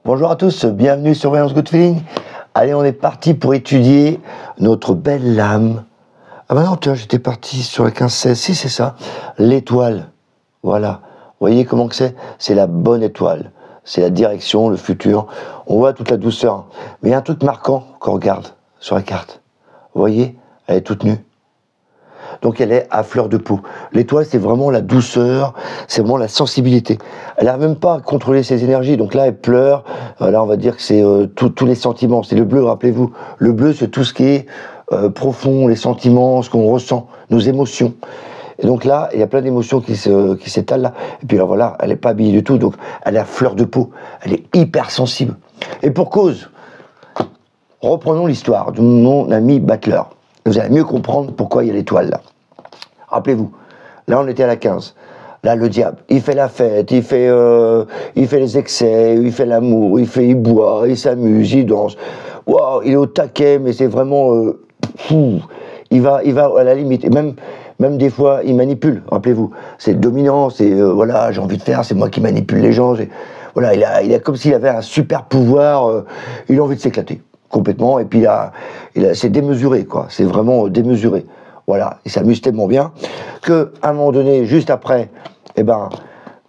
Bonjour à tous, bienvenue sur Voyance Good Feeling. Allez, on est parti pour étudier notre belle lame. Ah bah non, tiens, j'étais parti sur la 15-16, si c'est ça, l'étoile. Voilà, vous voyez comment que c'est? C'est la bonne étoile, c'est la direction, le futur. On voit toute la douceur. Mais il y a un truc marquant qu'on regarde sur la carte. Vous voyez, elle est toute nue. Donc elle est à fleur de peau. L'étoile, c'est vraiment la douceur, c'est vraiment la sensibilité. Elle n'arrive même pas à contrôler ses énergies. Donc là, elle pleure. Là, on va dire que c'est tous les sentiments. C'est le bleu, rappelez-vous. Le bleu, c'est tout ce qui est profond, les sentiments, ce qu'on ressent, nos émotions. Et donc là, il y a plein d'émotions qui s'étalent là. Et puis là, voilà, elle n'est pas habillée du tout. Donc elle est à fleur de peau. Elle est hyper sensible. Et pour cause, reprenons l'histoire de mon ami Butler. Vous allez mieux comprendre pourquoi il y a l'étoile là. Rappelez-vous, là on était à la 15. Là le diable, il fait la fête, il fait les excès, il fait l'amour, il boit, il s'amuse, il danse. Waouh, il est au taquet, mais c'est vraiment fou. Il va à la limite. Et même des fois, il manipule. Rappelez-vous, c'est dominant, c'est voilà, j'ai envie de faire, c'est moi qui manipule les gens. Voilà, il a comme s'il avait un super pouvoir. Il a envie de s'éclater complètement. Et puis c'est démesuré, quoi. C'est vraiment démesuré. Voilà, il s'amuse tellement bien qu'à un moment donné, juste après, eh ben,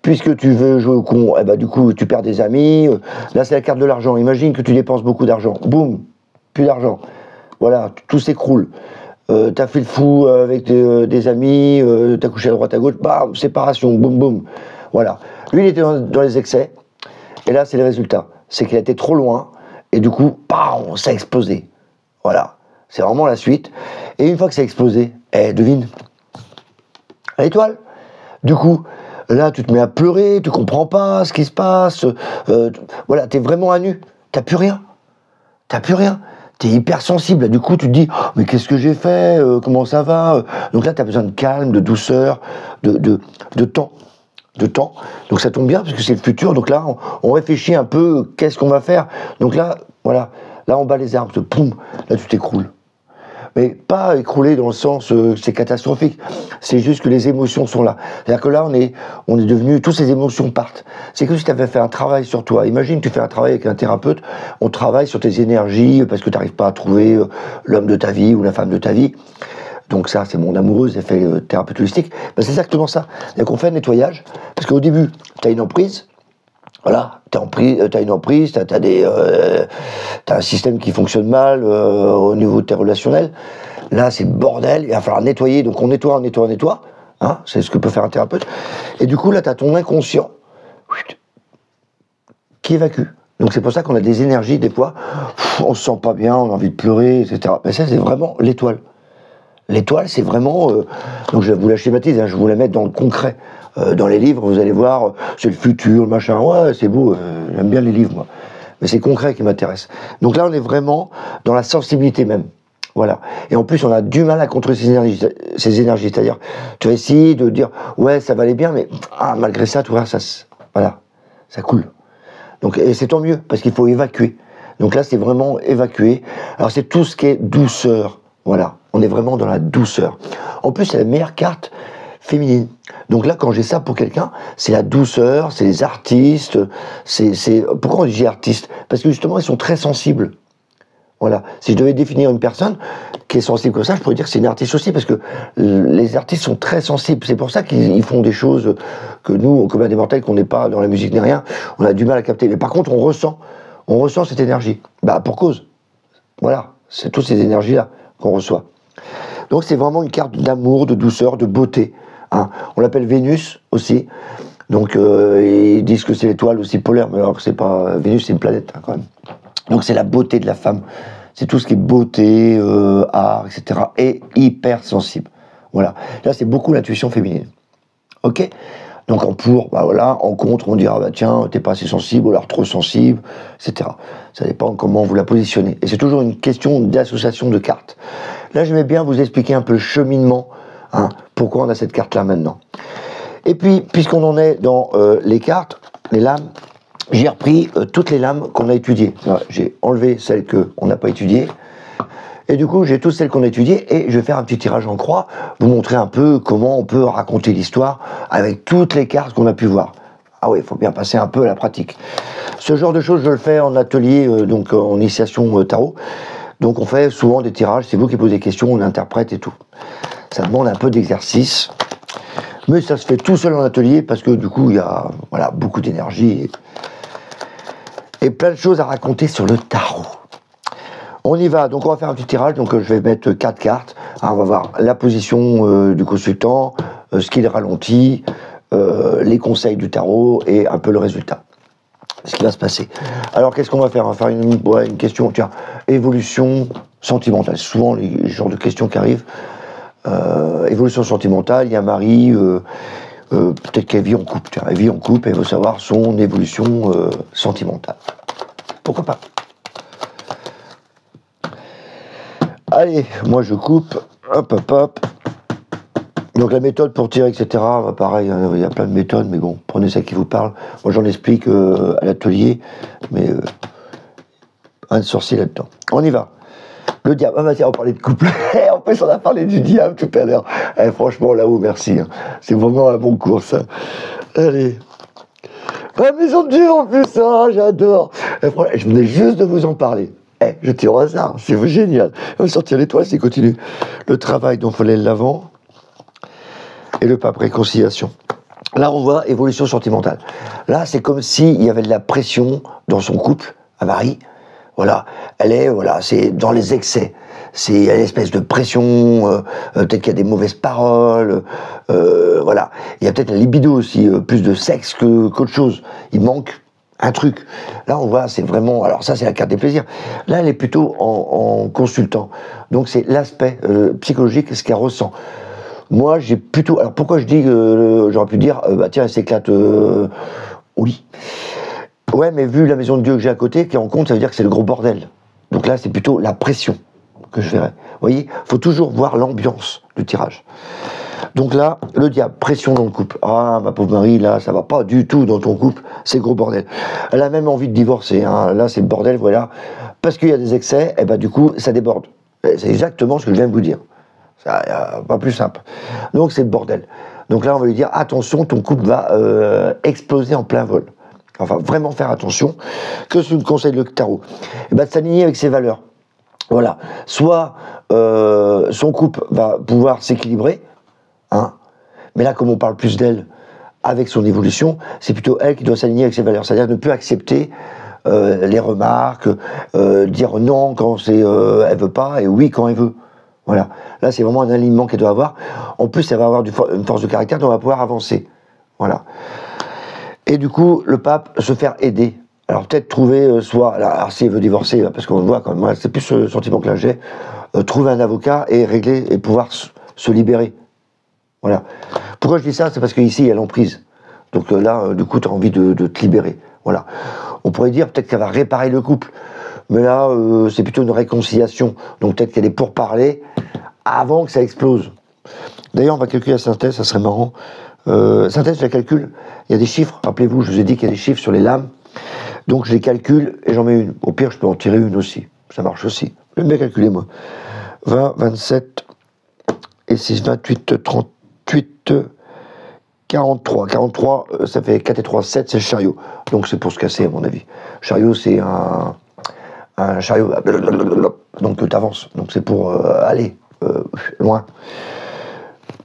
puisque tu veux jouer au con, eh ben, du coup, tu perds des amis. Là, c'est la carte de l'argent. Imagine que tu dépenses beaucoup d'argent. Boum, plus d'argent. Voilà, tout s'écroule. T'as fait le fou avec des amis, t'as couché à droite à gauche, bam, séparation, boum, boum. Voilà. Lui, il était dans les excès. Et là, c'est le résultat. C'est qu'il a été trop loin. Et du coup, bam, ça a explosé. Voilà. C'est vraiment la suite. Et une fois que ça a explosé, devine, l'étoile. Du coup, là, tu te mets à pleurer, tu comprends pas ce qui se passe. Voilà, t'es vraiment à nu. T'as plus rien. T'as plus rien. T'es hyper sensible. Du coup, tu te dis, oh, mais qu'est-ce que j'ai fait? Comment ça va? Donc là, t'as besoin de calme, de douceur, de temps. Donc ça tombe bien parce que c'est le futur. Donc là, on réfléchit un peu, qu'est-ce qu'on va faire? Donc là, voilà. Là, on bat les arbres. Poum, là, tu t'écroules. Mais pas écrouler dans le sens c'est catastrophique. C'est juste que les émotions sont là. C'est-à-dire que là, on est devenu, toutes ces émotions partent. C'est comme si tu avais fait un travail sur toi. Imagine, tu fais un travail avec un thérapeute, on travaille sur tes énergies parce que tu n'arrives pas à trouver l'homme de ta vie ou la femme de ta vie. Donc ça, c'est mon amoureuse, elle fait thérapeute holistique. Ben, c'est exactement ça. C'est-à-dire qu'on fait un nettoyage, parce qu'au début, tu as une emprise. Voilà, t'as une emprise, t'as un système qui fonctionne mal au niveau de tes relationnels. Là, c'est bordel, il va falloir nettoyer. Donc on nettoie. Hein, c'est ce que peut faire un thérapeute. Et du coup, là, t'as ton inconscient qui évacue. Donc c'est pour ça qu'on a des énergies, des fois, on se sent pas bien, on a envie de pleurer, etc. Mais ça, c'est vraiment l'étoile. L'étoile, c'est vraiment... donc je vous la schématise, hein, je vous la mets dans le concret. Dans les livres, vous allez voir, c'est le futur, le machin. Ouais, c'est beau, j'aime bien les livres, moi. Mais c'est concret qui m'intéresse. Donc là, on est vraiment dans la sensibilité même. Voilà. Et en plus, on a du mal à contrôler ces énergies. C'est-à-dire, tu vas essayer de dire, ouais, ça va aller bien, mais malgré ça, tu vois, voilà, ça coule. Donc, et c'est tant mieux, parce qu'il faut évacuer. Donc là, c'est vraiment évacuer. Alors, c'est tout ce qui est douceur. Voilà. On est vraiment dans la douceur. En plus, c'est la meilleure carte féminine. Donc là, quand j'ai ça pour quelqu'un, c'est la douceur, c'est les artistes, Pourquoi on dit artistes? Parce que justement, ils sont très sensibles. Voilà. Si je devais définir une personne qui est sensible comme ça, je pourrais dire que c'est une artiste aussi, parce que les artistes sont très sensibles. C'est pour ça qu'ils font des choses que nous, au commun des mortels, qu'on n'est pas dans la musique ni rien, on a du mal à capter. Mais par contre, on ressent cette énergie. Bah, pour cause. Voilà. C'est toutes ces énergies-là qu'on reçoit. Donc c'est vraiment une carte d'amour, de douceur, de beauté. Hein. On l'appelle Vénus aussi. Donc ils disent que c'est l'étoile aussi polaire, mais alors que c'est pas Vénus, c'est une planète hein, quand même. Donc c'est la beauté de la femme. C'est tout ce qui est beauté, art, etc. Et hyper sensible. Voilà. Là c'est beaucoup l'intuition féminine. Ok. Donc en pour, bah voilà, en contre, on dira bah tiens, t'es pas assez sensible, ou alors trop sensible, etc. Ça dépend comment vous la positionnez. Et c'est toujours une question d'association de cartes. Là, je vais bien vous expliquer un peu le cheminement, hein, pourquoi on a cette carte-là maintenant. Et puis, puisqu'on en est dans les cartes, les lames, j'ai repris toutes les lames qu'on a étudiées. J'ai enlevé celles qu'on n'a pas étudiées. Et du coup, j'ai toutes celles qu'on a étudiées et je vais faire un petit tirage en croix, vous montrer un peu comment on peut raconter l'histoire avec toutes les cartes qu'on a pu voir. Ah oui, il faut bien passer un peu à la pratique. Ce genre de choses, je le fais en atelier, donc en initiation tarot. Donc on fait souvent des tirages, c'est vous qui posez des questions, on interprète et tout. Ça demande un peu d'exercice, mais ça se fait tout seul en atelier parce que du coup il y a voilà, beaucoup d'énergie et plein de choses à raconter sur le tarot. On y va, donc on va faire un petit tirage, donc je vais mettre 4 cartes. Alors, on va voir la position du consultant, ce qu'il ralentit, les conseils du tarot et un peu le résultat. Ce qui va se passer. Alors qu'est-ce qu'on va faire? On va faire une question, tiens, évolution sentimentale. Souvent les genres de questions qui arrivent. Évolution sentimentale, il y a Marie, peut-être qu'elle vit en couple. Tiens, elle vit en couple et elle veut savoir son évolution sentimentale. Pourquoi pas? Allez, moi je coupe, hop hop hop. Donc la méthode pour tirer, etc. Bah pareil, hein, il y a plein de méthodes, mais bon, prenez celle qui vous parle. Moi j'en explique à l'atelier, mais un sorcier là-dedans. On y va. Le diable, ah bah tiens, on parlait de couple. En plus on a parlé du diable tout à l'heure. Franchement là-haut, merci. Hein. C'est vraiment un bon cours ça. Allez. La maison de Dieu en plus, hein, j'adore. Je venais juste de vous en parler. Je tire au hasard, c'est génial. On va sortir l'étoile, c'est continue. Le travail, donc fallait l'avant. Et le pape, réconciliation. Là, on voit évolution sentimentale. Là, c'est comme s'il y avait de la pression dans son couple, à Marie. Voilà, elle est, voilà, c'est dans les excès. C'est une espèce de pression, peut-être qu'il y a des mauvaises paroles, voilà. Il y a peut-être la libido aussi, plus de sexe qu'autre chose. Il manque un truc. Là, on voit, c'est vraiment... Alors ça, c'est la carte des plaisirs. Là, elle est plutôt en consultant. Donc, c'est l'aspect psychologique, ce qu'elle ressent. Moi, j'ai plutôt... Alors, pourquoi je dis que j'aurais pu dire, bah tiens, elle s'éclate au lit. Ouais, mais vu la maison de Dieu que j'ai à côté, qui est en compte, ça veut dire que c'est le gros bordel. Donc là, c'est plutôt la pression que je verrai. Vous voyez, il faut toujours voir l'ambiance du tirage. Donc là, le diable, pression dans le couple. Ah, ma pauvre Marie, là, ça va pas du tout dans ton couple, c'est gros bordel. Elle a même envie de divorcer, hein. Là, c'est le bordel, voilà. Parce qu'il y a des excès, et ben du coup, ça déborde. C'est exactement ce que je viens de vous dire. Ça, pas plus simple. Donc, c'est le bordel. Donc là, on va lui dire, attention, ton couple va exploser en plein vol. Enfin, vraiment faire attention. Que ce que conseille le tarot? Et ben, de s'aligner avec ses valeurs. Voilà. Soit son couple va pouvoir s'équilibrer, hein. Mais là, comme on parle plus d'elle avec son évolution, c'est plutôt elle qui doit s'aligner avec ses valeurs. C'est-à-dire ne plus accepter les remarques, dire non quand elle veut pas et oui quand elle veut. Voilà. Là, c'est vraiment un alignement qu'elle doit avoir. En plus, elle va avoir une force de caractère dont on va pouvoir avancer. Voilà. Et du coup, le pape se faire aider. Alors peut-être trouver soit, alors si elle veut divorcer, parce qu'on le voit quand même, moi, c'est plus le sentiment que là j'ai, trouver un avocat et régler et pouvoir se libérer. Voilà. Pourquoi je dis ça? C'est parce qu'ici, il y a l'emprise. Donc là, du coup, tu as envie de te libérer. Voilà. On pourrait dire peut-être qu'elle va réparer le couple. Mais là, c'est plutôt une réconciliation. Donc peut-être qu'elle est pour parler avant que ça explose. D'ailleurs, on va calculer la synthèse, ça serait marrant. Synthèse, je la calcule. Il y a des chiffres. Rappelez-vous, je vous ai dit qu'il y a des chiffres sur les lames. Donc je les calcule et j'en mets une. Au pire, je peux en tirer une aussi. Ça marche aussi. J'aime bien calculer, moi. 20, 27, et 6, 28, 38, 43. 43, ça fait 4 et 3, 7, c'est le chariot. Donc c'est pour se casser, à mon avis. Chariot, c'est un chariot. Donc tu avances. Donc c'est pour aller loin.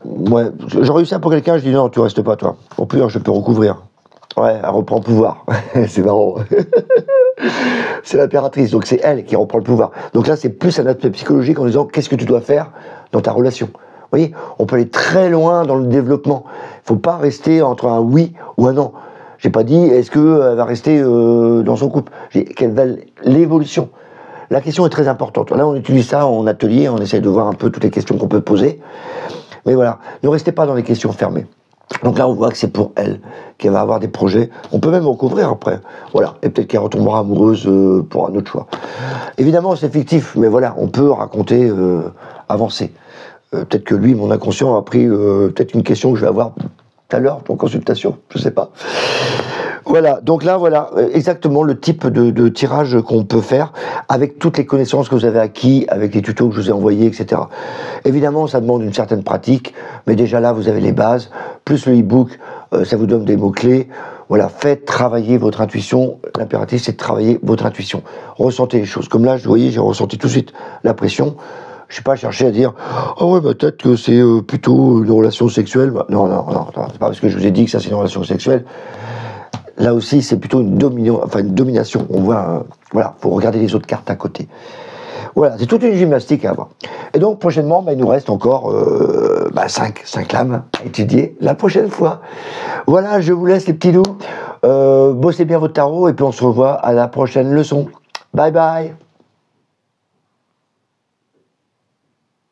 Ouais, j'aurais eu ça pour quelqu'un, je dis non, tu restes pas, toi. Au pire, je peux recouvrir. Ouais, elle reprend pouvoir. C'est marrant. C'est l'impératrice, donc c'est elle qui reprend le pouvoir. Donc là, c'est plus un aspect psychologique en disant qu'est-ce que tu dois faire dans ta relation. Vous voyez, on peut aller très loin dans le développement. Il faut pas rester entre un oui ou un non. J'ai pas dit est-ce qu'elle va rester dans son couple. J'ai quelle va l'évolution. La question est très importante. Là, on utilise ça en atelier, on essaie de voir un peu toutes les questions qu'on peut poser. Mais voilà, ne restez pas dans les questions fermées. Donc là, on voit que c'est pour elle qu'elle va avoir des projets. On peut même recouvrir après. Voilà. Et peut-être qu'elle retombera amoureuse pour un autre choix. Évidemment, c'est fictif, mais voilà, on peut raconter, avancer. Peut-être que lui, mon inconscient, a pris peut-être une question que je vais avoir tout à l'heure en consultation. Je sais pas. Voilà, donc là, voilà exactement le type de tirage qu'on peut faire avec toutes les connaissances que vous avez acquis, avec les tutos que je vous ai envoyés, etc. Évidemment, ça demande une certaine pratique, mais déjà là, vous avez les bases, plus le e-book, ça vous donne des mots-clés. Voilà, faites travailler votre intuition. L'impératif, c'est de travailler votre intuition. Ressentez les choses. Comme là, vous voyez, j'ai ressenti tout de suite la pression. Je suis pas cherché à dire « Oh ouais, bah, peut-être que c'est plutôt une relation sexuelle. » Non, c'est pas parce que je vous ai dit que ça, c'est une relation sexuelle. Là aussi, c'est plutôt une domination. On voit, voilà, faut regarder les autres cartes à côté. Voilà, c'est toute une gymnastique à avoir. Et donc, prochainement, il nous reste encore 5 lames à étudier la prochaine fois. Voilà, je vous laisse les petits loups. Bossez bien votre tarot et puis on se revoit à la prochaine leçon. Bye bye.